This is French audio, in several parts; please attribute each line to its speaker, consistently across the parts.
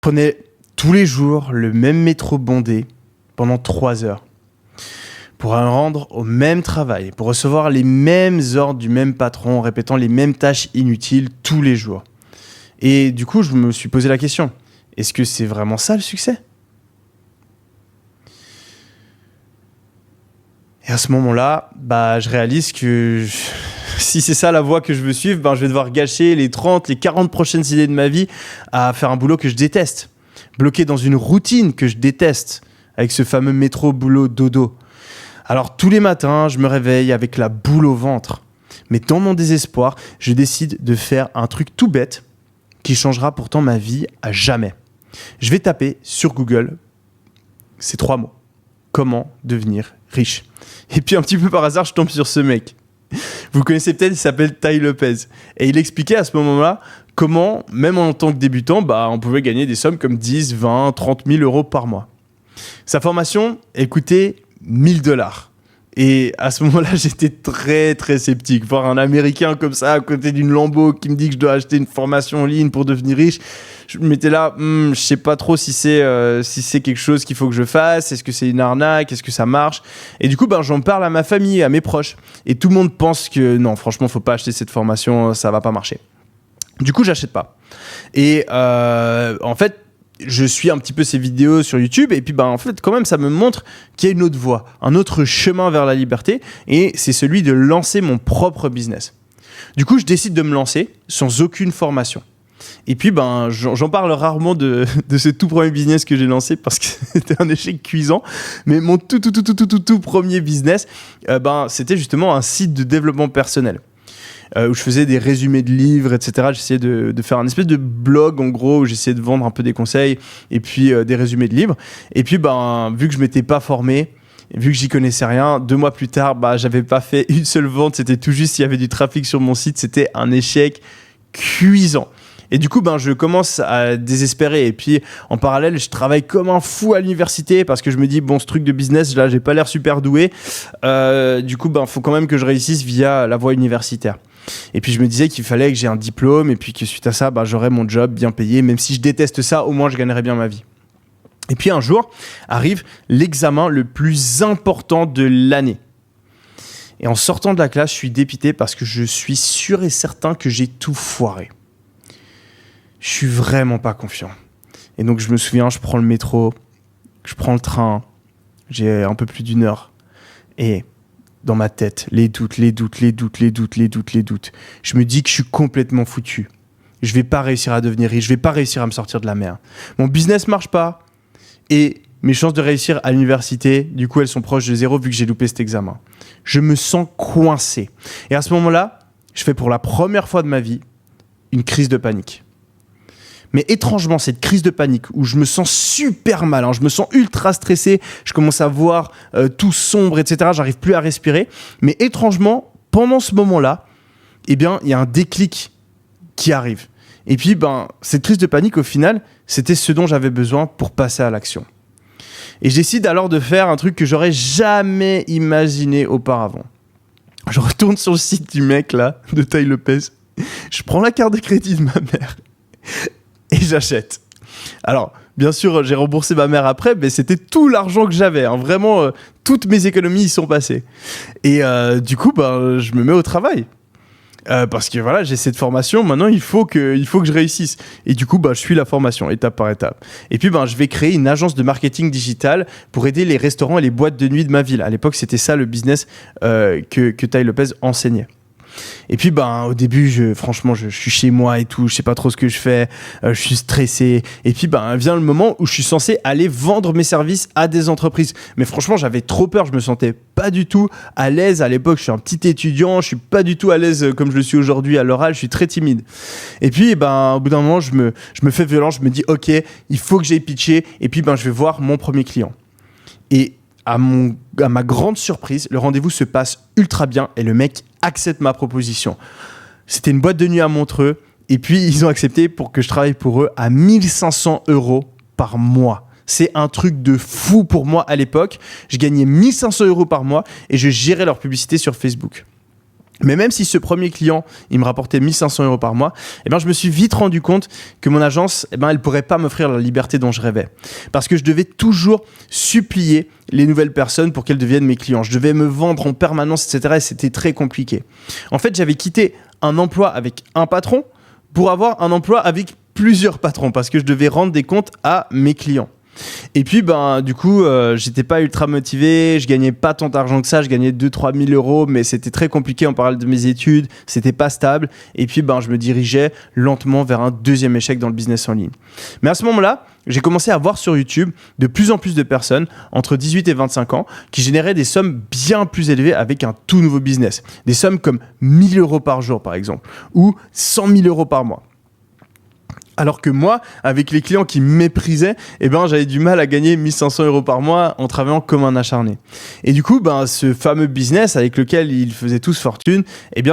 Speaker 1: prenais tous les jours le même métro bondé pendant 3 heures pour me rendre au même travail, pour recevoir les mêmes ordres du même patron en répétant les mêmes tâches inutiles tous les jours. Et du coup, je me suis posé la question, est-ce que c'est vraiment ça le succès ? Et à ce moment-là, je réalise que si c'est ça la voie que je veux suivre, je vais devoir gâcher les 30, les 40 prochaines idées de ma vie à faire un boulot que je déteste. Bloqué dans une routine que je déteste, avec ce fameux métro boulot dodo. Alors tous les matins, je me réveille avec la boule au ventre. Mais dans mon désespoir, je décide de faire un truc tout bête qui changera pourtant ma vie à jamais. Je vais taper sur Google ces 3 mots. Comment devenir riche ? Et puis un petit peu par hasard, je tombe sur ce mec. Vous le connaissez peut-être, il s'appelle Tai Lopez. Et il expliquait à ce moment-là comment, même en tant que débutant, on pouvait gagner des sommes comme 10, 20, 30 000 euros par mois. Sa formation, elle coûtait $1 000. Et à ce moment-là, j'étais très, très sceptique. Voir un Américain comme ça, à côté d'une Lambo, qui me dit que je dois acheter une formation en ligne pour devenir riche, je m'étais là, je sais pas trop si c'est quelque chose qu'il faut que je fasse. Est-ce que c'est une arnaque ? Est-ce que ça marche ? Et du coup, j'en parle à ma famille, à mes proches. Et tout le monde pense que non, franchement, faut pas acheter cette formation, ça va pas marcher. Du coup, j'achète pas. Et en fait, je suis un petit peu ces vidéos sur YouTube et puis en fait quand même ça me montre qu'il y a une autre voie, un autre chemin vers la liberté et c'est celui de lancer mon propre business. Du coup, je décide de me lancer sans aucune formation. Et puis j'en parle rarement de ce tout premier business que j'ai lancé parce que c'était un échec cuisant, mais mon tout premier business c'était justement un site de développement personnel. Où je faisais des résumés de livres, etc. J'essayais de faire un espèce de blog, en gros, où j'essayais de vendre un peu des conseils et puis des résumés de livres. Et puis, vu que je ne m'étais pas formé, vu que j'y connaissais rien, 2 mois plus tard, j'avais pas fait une seule vente. C'était tout juste s'il y avait du trafic sur mon site. C'était un échec cuisant. Et du coup, je commence à désespérer. Et puis, en parallèle, je travaille comme un fou à l'université parce que je me dis, ce truc de business, là, j'ai pas l'air super doué. Du coup, faut quand même que je réussisse via la voie universitaire. Et puis, je me disais qu'il fallait que j'ai un diplôme et puis que suite à ça, j'aurais mon job bien payé. Même si je déteste ça, au moins, je gagnerais bien ma vie. Et puis, un jour, arrive l'examen le plus important de l'année. Et en sortant de la classe, je suis dépité parce que je suis sûr et certain que j'ai tout foiré. Je suis vraiment pas confiant. Et donc, je me souviens, je prends le métro, je prends le train, j'ai un peu plus d'1 heure. Et dans ma tête, les doutes. Je me dis que je suis complètement foutu. Je vais pas réussir à devenir riche, je vais pas réussir à me sortir de la merde. Mon business marche pas. Et mes chances de réussir à l'université, du coup, elles sont proches de 0 vu que j'ai loupé cet examen. Je me sens coincé. Et à ce moment-là, je fais pour la première fois de ma vie une crise de panique. Mais étrangement, cette crise de panique où je me sens super mal, je me sens ultra stressé, je commence à voir tout sombre, etc. J'arrive plus à respirer. Mais étrangement, pendant ce moment-là, il y a un déclic qui arrive. Et puis, cette crise de panique, au final, c'était ce dont j'avais besoin pour passer à l'action. Et je décide alors de faire un truc que j'aurais jamais imaginé auparavant. Je retourne sur le site du mec, là, de Tai Lopez. Je prends la carte de crédit de ma mère. Et j'achète. Alors, bien sûr, j'ai remboursé ma mère après, mais c'était tout l'argent que j'avais. Vraiment, toutes mes économies y sont passées. Et du coup, je me mets au travail. Parce que voilà, j'ai cette formation. Maintenant, il faut que je réussisse. Et du coup, je suis la formation, étape par étape. Et puis, je vais créer une agence de marketing digital pour aider les restaurants et les boîtes de nuit de ma ville. À l'époque, c'était ça le business que Tai Lopez enseignait. Et puis au début franchement je suis chez moi et tout, je sais pas trop ce que je fais, je suis stressé et puis vient le moment où je suis censé aller vendre mes services à des entreprises, mais franchement j'avais trop peur, je me sentais pas du tout à l'aise à l'époque, je suis un petit étudiant, je suis pas du tout à l'aise comme je le suis aujourd'hui à l'oral, je suis très timide. Et puis au bout d'un moment je me fais violence, je me dis ok, il faut que j'aille pitcher et puis je vais voir mon premier client. Et à ma grande surprise, le rendez-vous se passe ultra bien et le mec accepte ma proposition. C'était une boîte de nuit à Montreux et puis ils ont accepté pour que je travaille pour eux à 1 500 € par mois. C'est un truc de fou pour moi à l'époque. Je gagnais 1 500 € par mois et je gérais leur publicité sur Facebook. Mais même si ce premier client, il me rapportait 1500 euros par mois, eh ben, je me suis vite rendu compte que mon agence, eh ben, elle pourrait pas m'offrir la liberté dont je rêvais. Parce que je devais toujours supplier les nouvelles personnes pour qu'elles deviennent mes clients. Je devais me vendre en permanence, etc. Et c'était très compliqué. En fait, j'avais quitté un emploi avec un patron pour avoir un emploi avec plusieurs patrons parce que je devais rendre des comptes à mes clients. Et puis, du coup, j'étais pas ultra motivé, je gagnais pas tant d'argent que ça, je gagnais 2-3 000 euros, mais c'était très compliqué en parlant de mes études, c'était pas stable. Et puis, je me dirigeais lentement vers un deuxième échec dans le business en ligne. Mais à ce moment-là, j'ai commencé à voir sur YouTube de plus en plus de personnes entre 18 et 25 ans qui généraient des sommes bien plus élevées avec un tout nouveau business. Des sommes comme 1 000 euros par jour, par exemple, ou 100 000 euros par mois. Alors que moi, avec les clients qui me méprisaient, j'avais du mal à gagner 1500 euros par mois en travaillant comme un acharné. Et du coup, ce fameux business avec lequel ils faisaient tous fortune,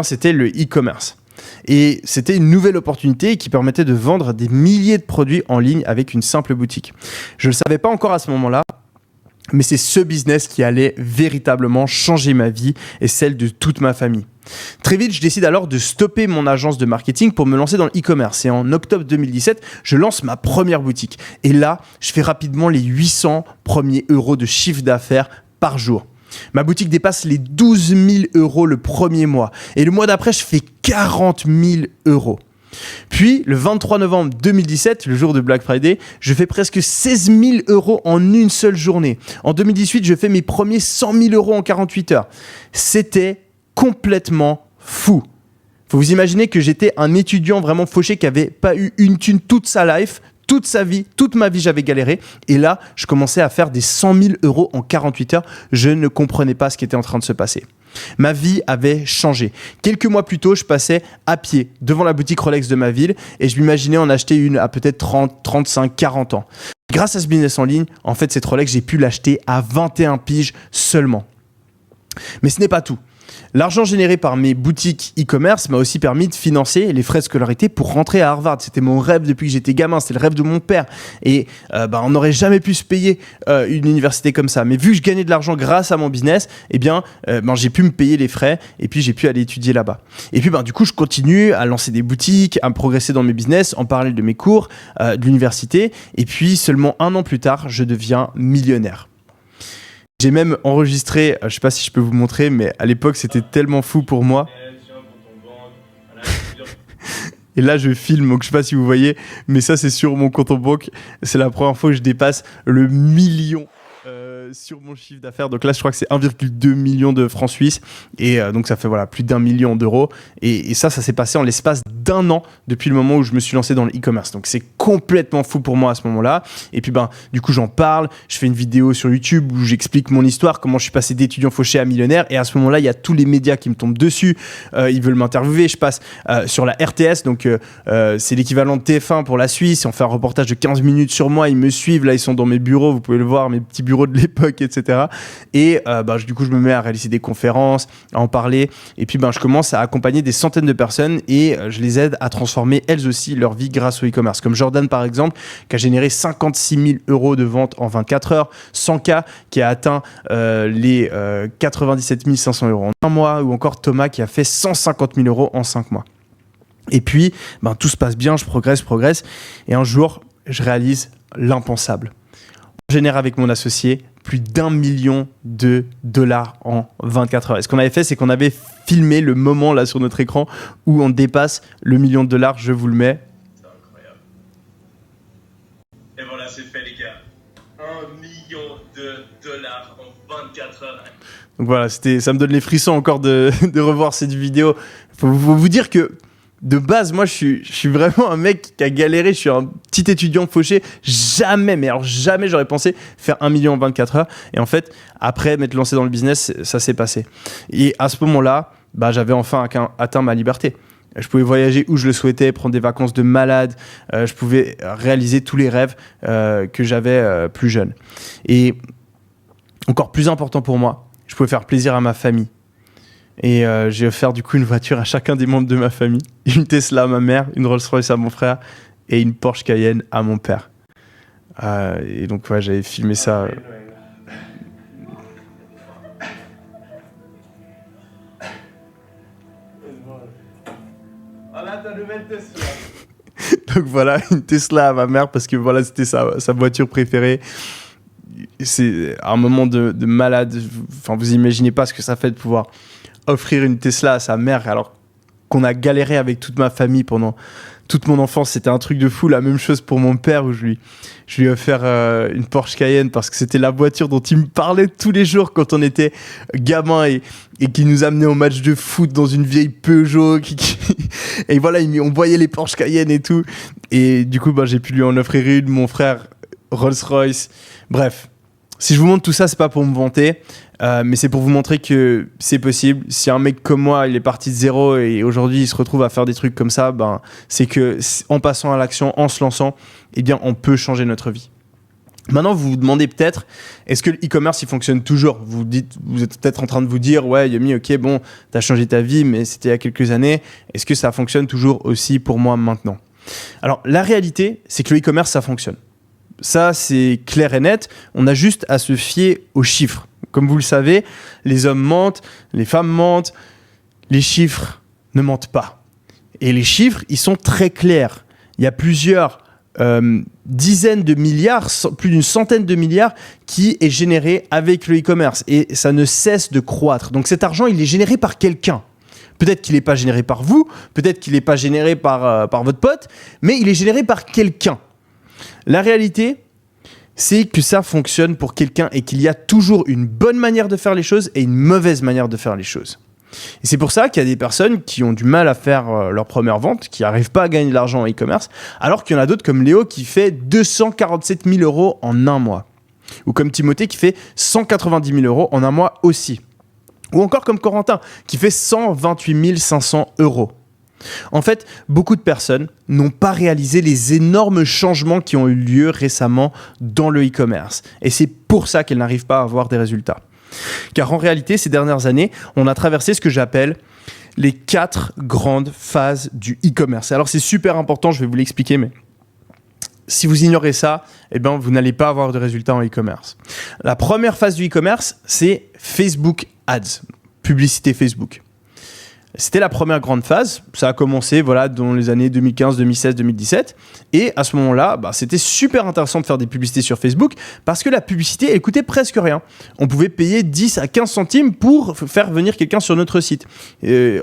Speaker 1: c'était le e-commerce. Et c'était une nouvelle opportunité qui permettait de vendre des milliers de produits en ligne avec une simple boutique. Je ne le savais pas encore à ce moment-là, mais c'est ce business qui allait véritablement changer ma vie et celle de toute ma famille. Très vite, je décide alors de stopper mon agence de marketing pour me lancer dans le e-commerce. Et en octobre 2017, je lance ma première boutique. Et là, je fais rapidement les 800 premiers euros de chiffre d'affaires par jour. Ma boutique dépasse les 12 000 euros le premier mois. Et le mois d'après, je fais 40 000 euros. Puis, le 23 novembre 2017, le jour de Black Friday, je fais presque 16 000 euros en une seule journée. En 2018, je fais mes premiers 100 000 euros en 48 heures. C'était complètement fou. Faut vous imaginer que j'étais un étudiant vraiment fauché qui n'avait pas eu une thune toute sa life, toute sa vie, toute ma vie, j'avais galéré. Et là, je commençais à faire des 100 000 euros en 48 heures. Je ne comprenais pas ce qui était en train de se passer. Ma vie avait changé. Quelques mois plus tôt, je passais à pied devant la boutique Rolex de ma ville et je m'imaginais en acheter une à peut-être 30, 35, 40 ans. Grâce à ce business en ligne, en fait, cette Rolex, j'ai pu l'acheter à 21 piges seulement. Mais ce n'est pas tout. L'argent généré par mes boutiques e-commerce m'a aussi permis de financer les frais de scolarité pour rentrer à Harvard. C'était mon rêve depuis que j'étais gamin, c'était le rêve de mon père. Et on n'aurait jamais pu se payer une université comme ça. Mais vu que je gagnais de l'argent grâce à mon business, j'ai pu me payer les frais et puis j'ai pu aller étudier là-bas. Et puis du coup, je continue à lancer des boutiques, à me progresser dans mes business en parallèle de mes cours de l'université. Et puis seulement 1 an plus tard, je deviens millionnaire. J'ai même enregistré, je ne sais pas si je peux vous montrer, mais à l'époque, c'était tellement fou pour moi. Et là, je filme, donc je ne sais pas si vous voyez, mais ça, c'est sur mon compte en banque. C'est la première fois que je dépasse le million sur mon chiffre d'affaires. Donc là, je crois que c'est 1,2 million de francs suisses. Et donc, ça fait plus d'1 million d'euros. Et ça s'est passé en l'espace d'1 an depuis le moment où je me suis lancé dans le e-commerce. Donc, c'est complètement fou pour moi à ce moment-là. Et puis, du coup, j'en parle. Je fais une vidéo sur YouTube où j'explique mon histoire, comment je suis passé d'étudiant fauché à millionnaire. Et à ce moment-là, il y a tous les médias qui me tombent dessus. Ils veulent m'interviewer. Je passe sur la RTS. Donc, c'est l'équivalent de TF1 pour la Suisse. On fait un reportage de 15 minutes sur moi. Ils me suivent. Là, ils sont dans mes bureaux. Vous pouvez le voir, mes petits bureaux de l'époque, etc. Et du coup, je me mets à réaliser des conférences, à en parler. Et puis, je commence à accompagner des centaines de personnes et je les aide à transformer elles aussi leur vie grâce au e-commerce. Comme Jordan, par exemple, qui a généré 56 000 euros de vente en 24 heures. 100K qui a atteint les 97 500 euros en 1 mois. Ou encore Thomas qui a fait 150 000 euros en 5 mois. Et puis, tout se passe bien, je progresse. Et un jour, je réalise l'impensable. On génère avec mon associé plus d'1 million de dollars en 24 heures. Et ce qu'on avait fait, c'est qu'on avait filmé le moment là sur notre écran où on dépasse le million de dollars. Je vous le mets.
Speaker 2: C'est incroyable. Et voilà, c'est fait, les gars. 1 million de dollars en 24 heures.
Speaker 1: Donc voilà, ça me donne les frissons encore de revoir cette vidéo. Faut vous dire que de base, moi, je suis vraiment un mec qui a galéré. Je suis un petit étudiant fauché. Jamais, mais alors jamais j'aurais pensé faire 1 million en 24 heures. Et en fait, après m'être lancé dans le business, ça s'est passé. Et à ce moment-là, j'avais enfin atteint ma liberté. Je pouvais voyager où je le souhaitais, prendre des vacances de malade. Je pouvais réaliser tous les rêves que j'avais plus jeune. Et encore plus important pour moi, je pouvais faire plaisir à ma famille. Et j'ai offert du coup une voiture à chacun des membres de ma famille. Une Tesla à ma mère, une Rolls-Royce à mon frère et une Porsche Cayenne à mon père. Et donc j'avais filmé ça. nouvelle Tesla. Donc voilà, une Tesla à ma mère parce que voilà, c'était sa voiture préférée. C'est un moment de malade. Enfin, vous imaginez pas ce que ça fait de pouvoir offrir une Tesla à sa mère alors qu'on a galéré avec toute ma famille pendant toute mon enfance. C'était un truc de fou. La même chose pour mon père où je lui ai offert une Porsche Cayenne parce que c'était la voiture dont il me parlait tous les jours quand on était gamin et qui nous amenait au match de foot dans une vieille Peugeot. Et voilà, on voyait les Porsche Cayenne et tout. Et du coup, j'ai pu lui en offrir une. Mon frère, Rolls-Royce. Bref, si je vous montre tout ça, c'est pas pour me vanter, mais c'est pour vous montrer que c'est possible. Si un mec comme moi, il est parti de zéro et aujourd'hui il se retrouve à faire des trucs comme ça, c'est que en passant à l'action, en se lançant, eh bien, on peut changer notre vie. Maintenant, vous vous demandez peut-être, est-ce que le e-commerce il fonctionne toujours ? Vous êtes peut-être en train de vous dire, ouais, Yomi, ok, bon, t'as changé ta vie, mais c'était il y a quelques années. Est-ce que ça fonctionne toujours aussi pour moi maintenant ? Alors, la réalité, c'est que le e-commerce, ça fonctionne. Ça, c'est clair et net. On a juste à se fier aux chiffres. Comme vous le savez, les hommes mentent, les femmes mentent, les chiffres ne mentent pas. Et les chiffres, ils sont très clairs. Il y a plusieurs dizaines de milliards, plus d'une centaine de milliards qui est généré avec le e-commerce. Et ça ne cesse de croître. Donc cet argent, il est généré par quelqu'un. Peut-être qu'il n'est pas généré par vous, peut-être qu'il n'est pas généré par votre pote, mais il est généré par quelqu'un. La réalité, c'est que ça fonctionne pour quelqu'un et qu'il y a toujours une bonne manière de faire les choses et une mauvaise manière de faire les choses. Et c'est pour ça qu'il y a des personnes qui ont du mal à faire leur première vente, qui n'arrivent pas à gagner de l'argent en e-commerce, alors qu'il y en a d'autres comme Léo qui fait 247 000 € en un mois. Ou comme Timothée qui fait 190 000 € en un mois aussi. Ou encore comme Corentin qui fait 128 500 €. En fait, beaucoup de personnes n'ont pas réalisé les énormes changements qui ont eu lieu récemment dans le e-commerce. Et c'est pour ça qu'elles n'arrivent pas à avoir des résultats. Car en réalité, ces dernières années, on a traversé ce que j'appelle les 4 grandes phases du e-commerce. Alors c'est super important, je vais vous l'expliquer, mais si vous ignorez ça, eh ben, vous n'allez pas avoir de résultats en e-commerce. La première phase du e-commerce, c'est Facebook Ads, publicité Facebook. C'était la première grande phase. Ça a commencé dans les années 2015, 2016, 2017. Et à ce moment-là, c'était super intéressant de faire des publicités sur Facebook parce que la publicité, elle coûtait presque rien. On pouvait payer 10 à 15 centimes pour faire venir quelqu'un sur notre site.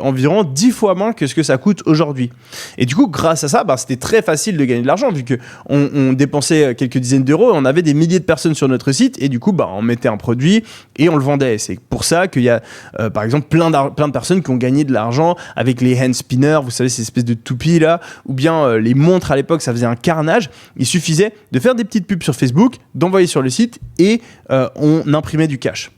Speaker 1: Environ 10 fois moins que ce que ça coûte aujourd'hui. Et du coup, grâce à ça, c'était très facile de gagner de l'argent vu qu'on dépensait quelques dizaines d'euros et on avait des milliers de personnes sur notre site. Et du coup, on mettait un produit et on le vendait. C'est pour ça qu'il y a, par exemple, plein de personnes qui ont gagné de l'argent avec les hand spinners, vous savez, ces espèces de toupies là, ou bien les montres à l'époque, ça faisait un carnage. Il suffisait de faire des petites pubs sur Facebook, d'envoyer sur le site et on imprimait du cash.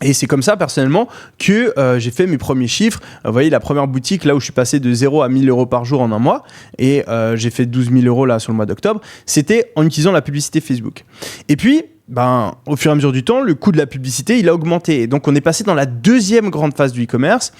Speaker 1: Et c'est comme ça, personnellement, que j'ai fait mes premiers chiffres. Vous voyez, la première boutique, là où je suis passé de 0 à 1000 € par jour en un mois, et j'ai fait 12 000 € là sur le mois d'octobre, c'était en utilisant la publicité Facebook. Et puis, au fur et à mesure du temps, le coût de la publicité, il a augmenté. Et donc, on est passé dans la deuxième grande phase du e-commerce,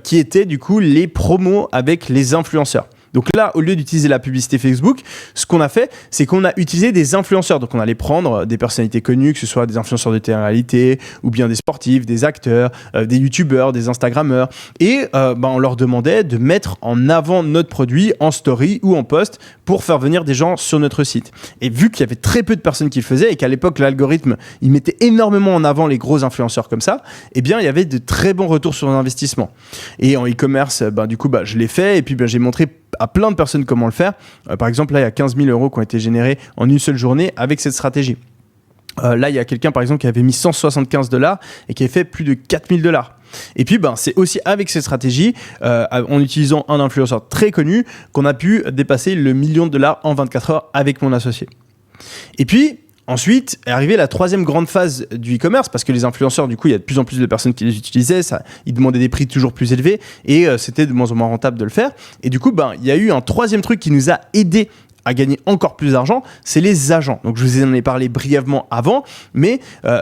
Speaker 1: qui était du coup les promos avec les influenceurs. Donc là, au lieu d'utiliser la publicité Facebook, ce qu'on a fait, c'est qu'on a utilisé des influenceurs. Donc on allait prendre des personnalités connues, que ce soit des influenceurs de télé-réalité, ou bien des sportifs, des acteurs, des youtubeurs, des instagrammeurs. Et on leur demandait de mettre en avant notre produit en story ou en post pour faire venir des gens sur notre site. Et vu qu'il y avait très peu de personnes qui le faisaient et qu'à l'époque, l'algorithme, il mettait énormément en avant les gros influenceurs comme ça, eh bien, il y avait de très bons retours sur l'investissement. Et en e-commerce, je l'ai fait et puis j'ai montré à plein de personnes comment le faire. Par exemple, là, il y a 15 000 € qui ont été générés en une seule journée avec cette stratégie. Là, il y a quelqu'un, par exemple, qui avait mis $175 et qui avait fait plus de 4 000 $. Et puis, c'est aussi avec cette stratégie, en utilisant un influenceur très connu, qu'on a pu dépasser le $1 million en 24 heures avec mon associé. Et puis, ensuite est arrivée la troisième grande phase du e-commerce parce que les influenceurs, du coup, il y a de plus en plus de personnes qui les utilisaient, ils demandaient des prix toujours plus élevés et c'était de moins en moins rentable de le faire. Et du coup, il y a eu un troisième truc qui nous a aidé à gagner encore plus d'argent, c'est les agents. Donc je vous en ai parlé brièvement avant, mais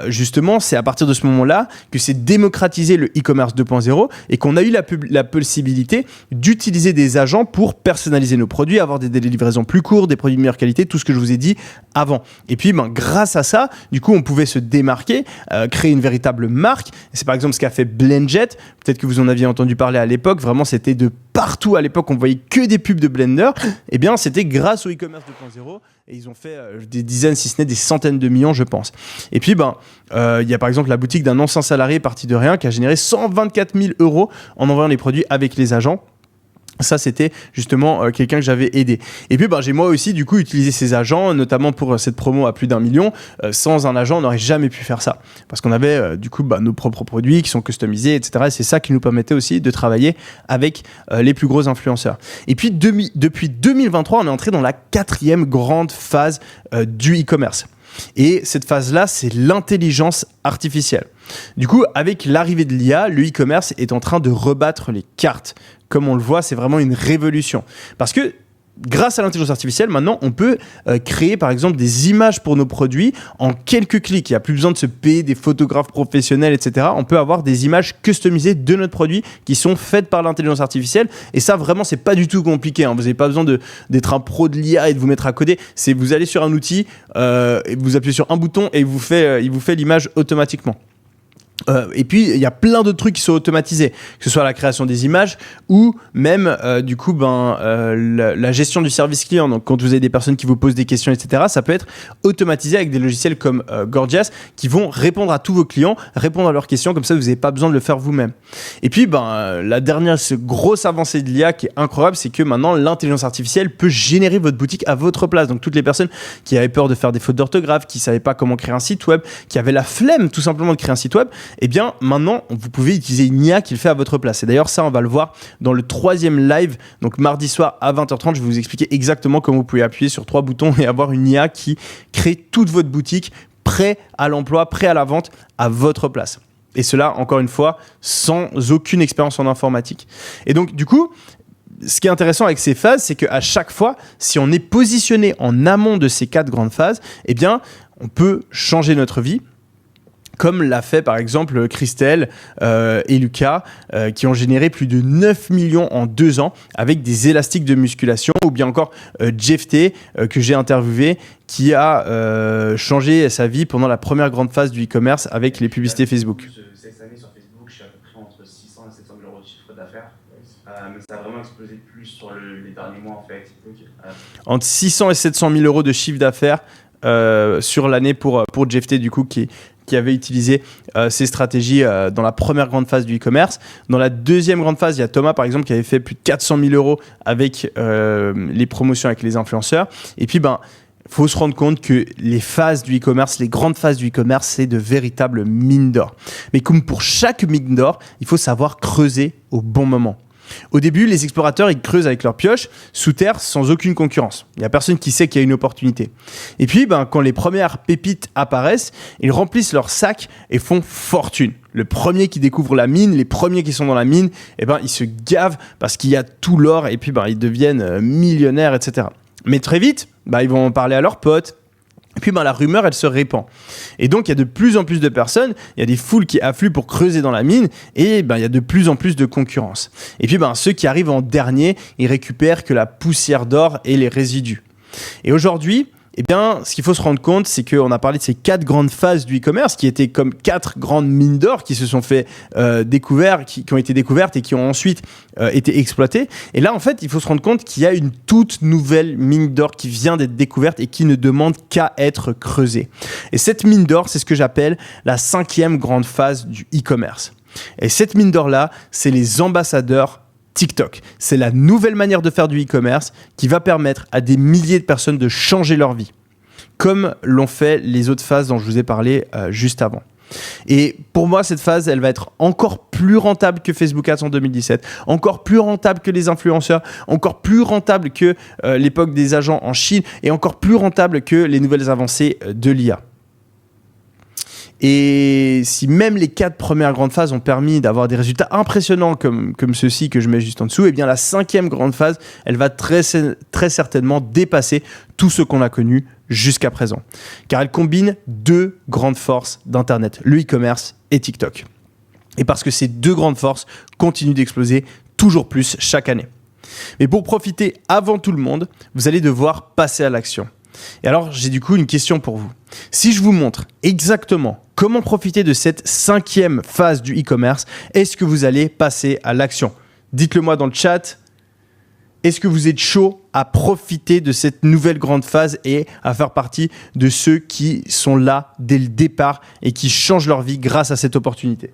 Speaker 1: justement, c'est à partir de ce moment-là que c'est démocratisé le e-commerce 2.0 et qu'on a eu la possibilité d'utiliser des agents pour personnaliser nos produits, avoir des délais de livraison plus courts, des produits de meilleure qualité, tout ce que je vous ai dit avant. Et puis, grâce à ça, du coup, on pouvait se démarquer, créer une véritable marque. C'est par exemple ce qu'a fait Blendjet. Peut-être que vous en aviez entendu parler à l'époque. Vraiment, c'était de partout à l'époque, on voyait que des pubs de Blender, eh bien c'était grâce au e-commerce 2.0 et ils ont fait des dizaines, si ce n'est des centaines de millions, je pense. Et puis, il y a par exemple la boutique d'un ancien salarié parti de rien qui a généré 124 000 € en envoyant les produits avec les agents. Ça, c'était justement quelqu'un que j'avais aidé. Et puis, j'ai moi aussi, du coup, utilisé ces agents, notamment pour cette promo à plus d'1 million. Sans un agent, on n'aurait jamais pu faire ça. Parce qu'on avait, du coup, nos propres produits qui sont customisés, etc. Et c'est ça qui nous permettait aussi de travailler avec les plus gros influenceurs. Et puis, depuis 2023, on est entré dans la 4e grande phase du e-commerce. Et cette phase-là, c'est l'intelligence artificielle. Du coup, avec l'arrivée de l'IA, le e-commerce est en train de rebattre les cartes. Comme on le voit, c'est vraiment une révolution. Parce que grâce à l'intelligence artificielle, maintenant, on peut créer, par exemple, des images pour nos produits en quelques clics. Il n'y a plus besoin de se payer des photographes professionnels, etc. On peut avoir des images customisées de notre produit qui sont faites par l'intelligence artificielle. Et ça, vraiment, c'est pas du tout compliqué. Vous n'avez pas besoin d'être un pro de l'IA et de vous mettre à coder. Vous allez sur un outil, et vous appuyez sur un bouton et il vous fait l'image automatiquement. Et puis il y a plein d'autres trucs qui sont automatisés, que ce soit la création des images ou même la gestion du service client. Donc quand vous avez des personnes qui vous posent des questions, etc., ça peut être automatisé avec des logiciels comme Gorgias qui vont répondre à tous vos clients, répondre à leurs questions, comme ça vous n'avez pas besoin de le faire vous-même. Et puis la dernière grosse avancée de l'IA qui est incroyable, c'est que maintenant l'intelligence artificielle peut générer votre boutique à votre place. Donc toutes les personnes qui avaient peur de faire des fautes d'orthographe, qui ne savaient pas comment créer un site web, qui avaient la flemme tout simplement de créer un site web, eh bien maintenant vous pouvez utiliser une IA qui le fait à votre place. Et d'ailleurs ça on va le voir dans le 3e live, donc mardi soir à 20h30, je vais vous expliquer exactement comment vous pouvez appuyer sur 3 boutons et avoir une IA qui crée toute votre boutique prêt à l'emploi, prêt à la vente à votre place. Et cela encore une fois sans aucune expérience en informatique. Et donc du coup, ce qui est intéressant avec ces phases, c'est qu'à chaque fois, si on est positionné en amont de ces 4 grandes phases, eh bien on peut changer notre vie. Comme l'a fait par exemple Christelle et Lucas, qui ont généré plus de 9 millions en 2 ans avec des élastiques de musculation, ou bien encore Jeff T, que j'ai interviewé, qui a changé sa vie pendant la première grande phase du e-commerce avec les publicités Facebook.
Speaker 3: Cette année sur Facebook, je suis à peu près entre 600 et 700 000 € de chiffre d'affaires, mais ça a vraiment explosé plus sur les derniers mois en fait.
Speaker 1: Entre 600 et 700 000 € de chiffre d'affaires sur l'année pour Jeff T, du coup, qui avait utilisé ces stratégies dans la première grande phase du e-commerce. Dans la deuxième grande phase, il y a Thomas, par exemple, qui avait fait plus de 400 000 € avec les promotions avec les influenceurs. Et puis, faut se rendre compte que les phases du e-commerce, les grandes phases du e-commerce, c'est de véritables mines d'or. Mais comme pour chaque mine d'or, il faut savoir creuser au bon moment. Au début, les explorateurs, ils creusent avec leur pioche sous terre sans aucune concurrence. Il n'y a personne qui sait qu'il y a une opportunité. Et puis, quand les premières pépites apparaissent, ils remplissent leur sac et font fortune. Le premier qui découvre la mine, les premiers qui sont dans la mine, ils se gavent parce qu'il y a tout l'or et puis ils deviennent millionnaires, etc. Mais très vite, ils vont en parler à leurs potes. Et puis la rumeur, elle se répand. Et donc, il y a de plus en plus de personnes, il y a des foules qui affluent pour creuser dans la mine et il y a de plus en plus de concurrence. Et puis, ceux qui arrivent en dernier, ils récupèrent que la poussière d'or et les résidus. Et aujourd'hui, ce qu'il faut se rendre compte, c'est qu'on a parlé de ces 4 grandes phases du e-commerce qui étaient comme 4 grandes mines d'or qui se sont fait découvertes, qui ont été découvertes et qui ont ensuite été exploitées. Et là, en fait, il faut se rendre compte qu'il y a une toute nouvelle mine d'or qui vient d'être découverte et qui ne demande qu'à être creusée. Et cette mine d'or, c'est ce que j'appelle la 5e grande phase du e-commerce. Et cette mine d'or-là, c'est les ambassadeurs TikTok. C'est la nouvelle manière de faire du e-commerce qui va permettre à des milliers de personnes de changer leur vie, comme l'ont fait les autres phases dont je vous ai parlé juste avant. Et pour moi, cette phase, elle va être encore plus rentable que Facebook Ads en 2017, encore plus rentable que les influenceurs, encore plus rentable que l'époque des agents en Chine et encore plus rentable que les nouvelles avancées de l'IA. Et si même les 4 premières grandes phases ont permis d'avoir des résultats impressionnants comme ceux-ci que je mets juste en dessous, la 5e grande phase, elle va très certainement dépasser tout ce qu'on a connu jusqu'à présent. Car elle combine 2 grandes forces d'Internet, le e-commerce et TikTok. Et parce que ces 2 grandes forces continuent d'exploser toujours plus chaque année. Mais pour profiter avant tout le monde, vous allez devoir passer à l'action. Et alors, j'ai du coup une question pour vous. Si je vous montre exactement comment profiter de cette 5e phase du e-commerce, est-ce que vous allez passer à l'action ? Dites-le moi dans le chat, Est-ce que vous êtes chaud à profiter de cette nouvelle grande phase et à faire partie de ceux qui sont là dès le départ et qui changent leur vie grâce à cette opportunité?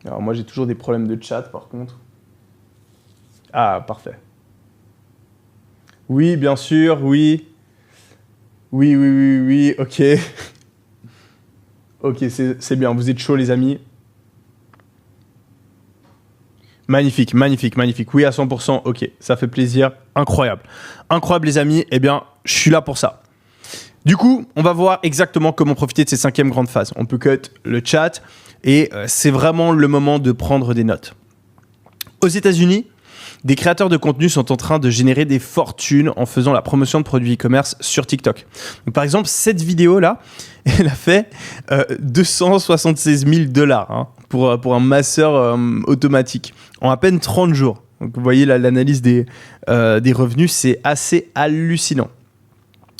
Speaker 1: Alors moi j'ai toujours des problèmes de chat par contre. Ah, parfait. Oui, bien sûr, oui. Oui, ok. Ok, c'est bien, vous êtes chaud les amis. Magnifique. Oui, à 100%, ok, ça fait plaisir. Incroyable les amis, eh bien, je suis là pour ça. Du coup, on va voir exactement comment profiter de cette 5e grande phase. On peut cut le chat et c'est vraiment le moment de prendre des notes. Aux États-Unis, des créateurs de contenu sont en train de générer des fortunes en faisant la promotion de produits e-commerce sur TikTok. Donc, par exemple, cette vidéo-là, elle a fait 276 000 $ hein, pour un masseur automatique en à peine 30 jours. Donc, vous voyez l'analyse des revenus, c'est assez hallucinant.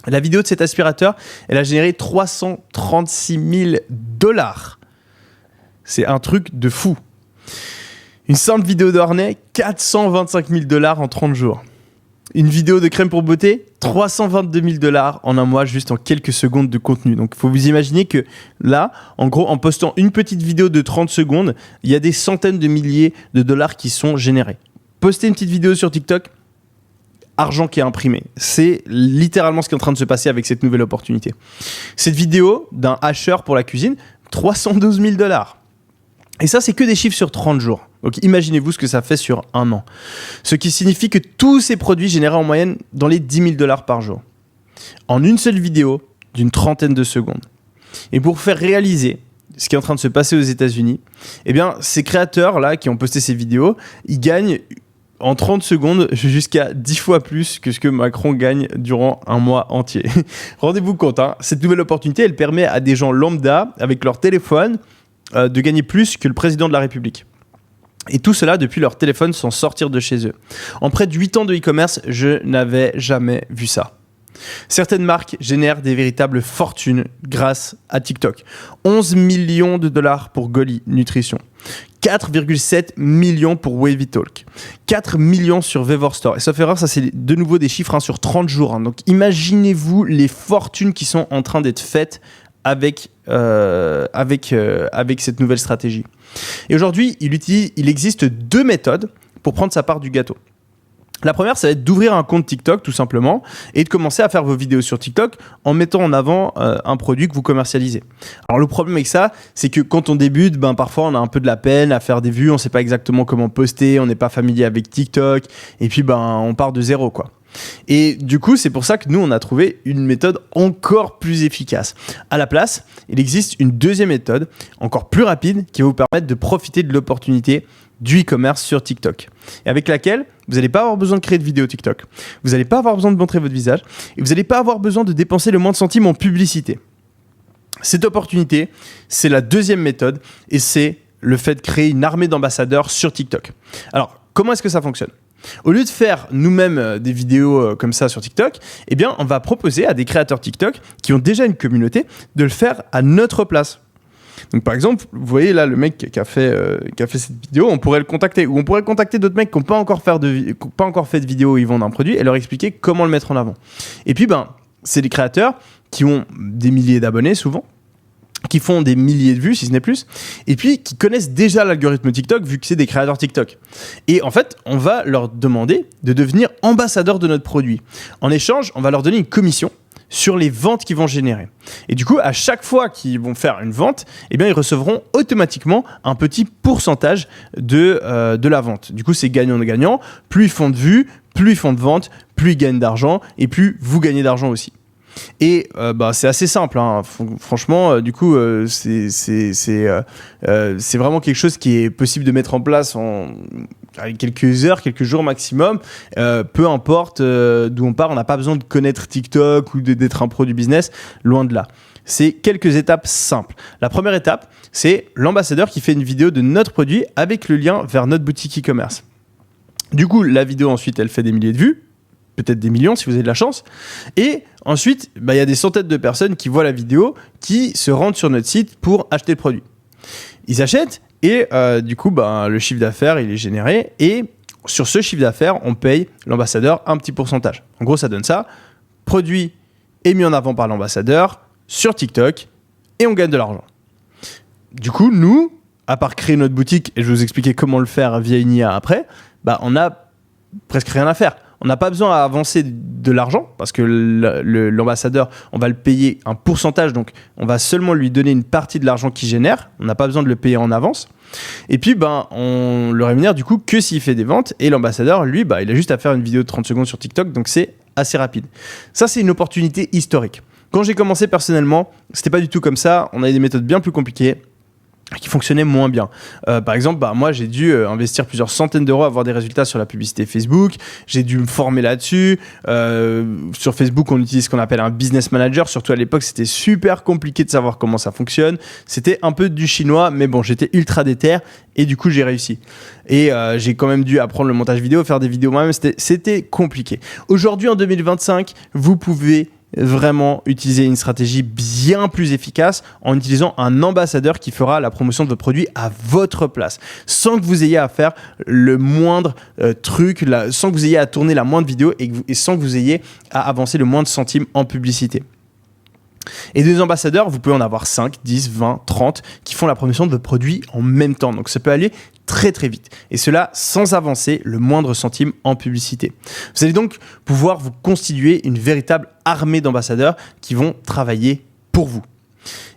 Speaker 1: La vidéo de cet aspirateur, elle a généré 336 000 $. C'est un truc de fou. Une simple vidéo d'harnais, 425 000 $ en 30 jours. Une vidéo de crème pour beauté, 322 000 $ en un mois, juste en quelques secondes de contenu. Donc, il faut vous imaginer que là, en gros, en postant une petite vidéo de 30 secondes, il y a des centaines de milliers de dollars qui sont générés. Poster une petite vidéo sur TikTok, argent qui est imprimé. C'est littéralement ce qui est en train de se passer avec cette nouvelle opportunité. Cette vidéo d'un hacheur pour la cuisine, 312 000 $. Et ça, c'est que des chiffres sur 30 jours. Donc imaginez-vous ce que ça fait sur un an. Ce qui signifie que tous ces produits génèrent en moyenne dans les 10 000 $ par jour. En une seule vidéo d'une trentaine de secondes. Et pour faire réaliser ce qui est en train de se passer aux États-Unis, eh bien, ces créateurs-là qui ont posté ces vidéos, ils gagnent en 30 secondes jusqu'à 10 fois plus que ce que Macron gagne durant un mois entier. Rendez-vous compte, hein, cette nouvelle opportunité, elle permet à des gens lambda, avec leur téléphone, de gagner plus que le président de la République. Et tout cela depuis leur téléphone sans sortir de chez eux. En près de 8 ans de e-commerce, je n'avais jamais vu ça. Certaines marques génèrent des véritables fortunes grâce à TikTok. 11 millions de $ pour Goli Nutrition. 4,7 millions pour Wavy Talk. 4 millions sur Vevor Store. Et sauf erreur, ça c'est de nouveau des chiffres sur 30 jours. Donc imaginez-vous les fortunes qui sont en train d'être faites avec cette nouvelle stratégie. Et aujourd'hui, il existe 2 méthodes pour prendre sa part du gâteau. La première, ça va être d'ouvrir un compte TikTok tout simplement et de commencer à faire vos vidéos sur TikTok en mettant en avant un produit que vous commercialisez. Alors le problème avec ça, c'est que quand on débute, parfois on a un peu de la peine à faire des vues, on ne sait pas exactement comment poster, on n'est pas familier avec TikTok et puis on part de zéro quoi. Et du coup, c'est pour ça que nous, on a trouvé une méthode encore plus efficace. À la place, il existe une deuxième méthode, encore plus rapide, qui va vous permettre de profiter de l'opportunité du e-commerce sur TikTok. Et avec laquelle, vous n'allez pas avoir besoin de créer de vidéo TikTok. Vous n'allez pas avoir besoin de montrer votre visage. Et vous n'allez pas avoir besoin de dépenser le moindre centime en publicité. Cette opportunité, c'est la deuxième méthode. Et c'est le fait de créer une armée d'ambassadeurs sur TikTok. Alors, comment est-ce que ça fonctionne ? Au lieu de faire nous-mêmes des vidéos comme ça sur TikTok, eh bien, on va proposer à des créateurs TikTok qui ont déjà une communauté de le faire à notre place. Donc, par exemple, vous voyez là le mec qui a fait cette vidéo, on pourrait le contacter. Ou on pourrait contacter d'autres mecs qui n'ont pas encore fait de vidéo où ils vendent un produit et leur expliquer comment le mettre en avant. Et puis, c'est des créateurs qui ont des milliers d'abonnés souvent, qui font des milliers de vues, si ce n'est plus, et puis qui connaissent déjà l'algorithme TikTok, vu que c'est des créateurs TikTok. Et en fait, on va leur demander de devenir ambassadeurs de notre produit. En échange, on va leur donner une commission sur les ventes qu'ils vont générer. Et du coup, à chaque fois qu'ils vont faire une vente, eh bien, ils recevront automatiquement un petit pourcentage de la vente. Du coup, c'est gagnant-gagnant. Plus ils font de vues, plus ils font de ventes, plus ils gagnent d'argent, et plus vous gagnez d'argent aussi. Et c'est assez simple, hein. Franchement, du coup, c'est vraiment quelque chose qui est possible de mettre en place avec quelques heures, quelques jours maximum. Peu importe d'où on part, on n'a pas besoin de connaître TikTok ou d'être un pro du business, loin de là. C'est quelques étapes simples. La première étape, c'est l'ambassadeur qui fait une vidéo de notre produit avec le lien vers notre boutique e-commerce. Du coup, la vidéo ensuite, elle fait des milliers de vues. peut-être des millions si vous avez de la chance. Et ensuite, il y a des centaines de personnes qui voient la vidéo, qui se rendent sur notre site pour acheter le produit. Ils achètent et du coup, le chiffre d'affaires, il est généré. Et sur ce chiffre d'affaires, on paye l'ambassadeur un petit pourcentage. En gros, ça donne ça. Produit est mis en avant par l'ambassadeur sur TikTok et on gagne de l'argent. Du coup, nous, à part créer notre boutique, et je vais vous expliquer comment le faire via une IA après, on a presque rien à faire. On n'a pas besoin à avancer de l'argent parce que l'ambassadeur, on va le payer un pourcentage, donc on va seulement lui donner une partie de l'argent qu'il génère. On n'a pas besoin de le payer en avance. Et puis, on le rémunère du coup que s'il fait des ventes. Et l'ambassadeur, lui, il a juste à faire une vidéo de 30 secondes sur TikTok, donc c'est assez rapide. Ça, c'est une opportunité historique. Quand j'ai commencé personnellement, c'était pas du tout comme ça. On avait des méthodes bien plus compliquées qui fonctionnaient moins bien. Par exemple, moi, j'ai dû investir plusieurs centaines d'euros à avoir des résultats sur la publicité Facebook. J'ai dû me former là-dessus. Sur Facebook, on utilise ce qu'on appelle un business manager. Surtout à l'époque, c'était super compliqué de savoir comment ça fonctionne. C'était un peu du chinois, mais bon, j'étais ultra déter et du coup, j'ai réussi. Et j'ai quand même dû apprendre le montage vidéo, faire des vidéos moi-même. C'était compliqué. Aujourd'hui, en 2025, vous pouvez vraiment utiliser une stratégie bien plus efficace en utilisant un ambassadeur qui fera la promotion de votre produit à votre place, sans que vous ayez à faire le moindre truc, sans que vous ayez à tourner la moindre vidéo et sans que vous ayez à avancer le moindre centime en publicité. Et des ambassadeurs, vous pouvez en avoir 5, 10, 20, 30 qui font la promotion de votre produit en même temps. Donc ça peut aller très très vite. Et cela sans avancer le moindre centime en publicité. Vous allez donc pouvoir vous constituer une véritable armée d'ambassadeurs qui vont travailler pour vous.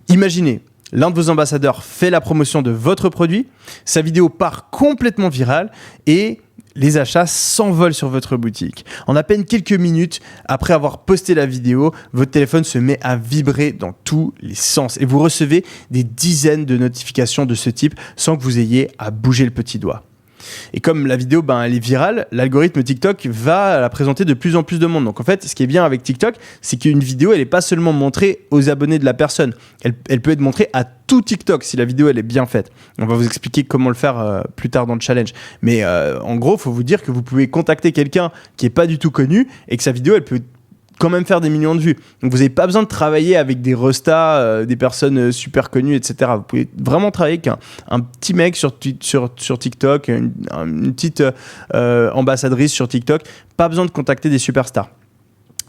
Speaker 1: Imaginez, l'un de vos ambassadeurs fait la promotion de votre produit, sa vidéo part complètement virale et les achats s'envolent sur votre boutique. En à peine quelques minutes après avoir posté la vidéo, votre téléphone se met à vibrer dans tous les sens et vous recevez des dizaines de notifications de ce type sans que vous ayez à bouger le petit doigt. Et comme la vidéo elle est virale, l'algorithme TikTok va la présenter de plus en plus de monde. Donc en fait, ce qui est bien avec TikTok, c'est qu'une vidéo, elle n'est pas seulement montrée aux abonnés de la personne. Elle peut être montrée à tout TikTok si la vidéo elle est bien faite. On va vous expliquer comment le faire plus tard dans le challenge. Mais en gros, il faut vous dire que vous pouvez contacter quelqu'un qui n'est pas du tout connu et que sa vidéo, elle peut quand même faire des millions de vues. Donc vous n'avez pas besoin de travailler avec des restas, des personnes super connues, etc. Vous pouvez vraiment travailler avec un petit mec sur TikTok, une petite ambassadrice sur TikTok. Pas besoin de contacter des superstars.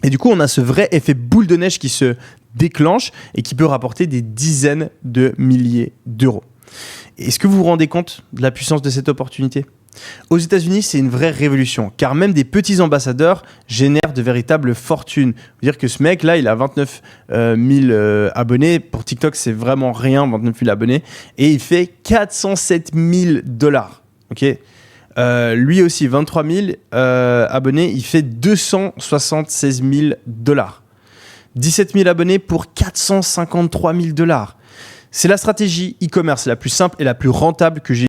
Speaker 1: Et du coup, on a ce vrai effet boule de neige qui se déclenche et qui peut rapporter des dizaines de milliers d'euros. Est-ce que vous vous rendez compte de la puissance de cette opportunité ? Aux États-Unis, c'est une vraie révolution, car même des petits ambassadeurs génèrent de véritables fortunes. Faut dire que ce mec-là, il a 29 000 abonnés. Pour TikTok, c'est vraiment rien, 29 000 abonnés. Et il fait 407 000 $. Okay, lui aussi, 23 000 abonnés, il fait 276 000 $. 17 000 abonnés pour 453 000 $. C'est la stratégie e-commerce la plus simple et la plus rentable que j'ai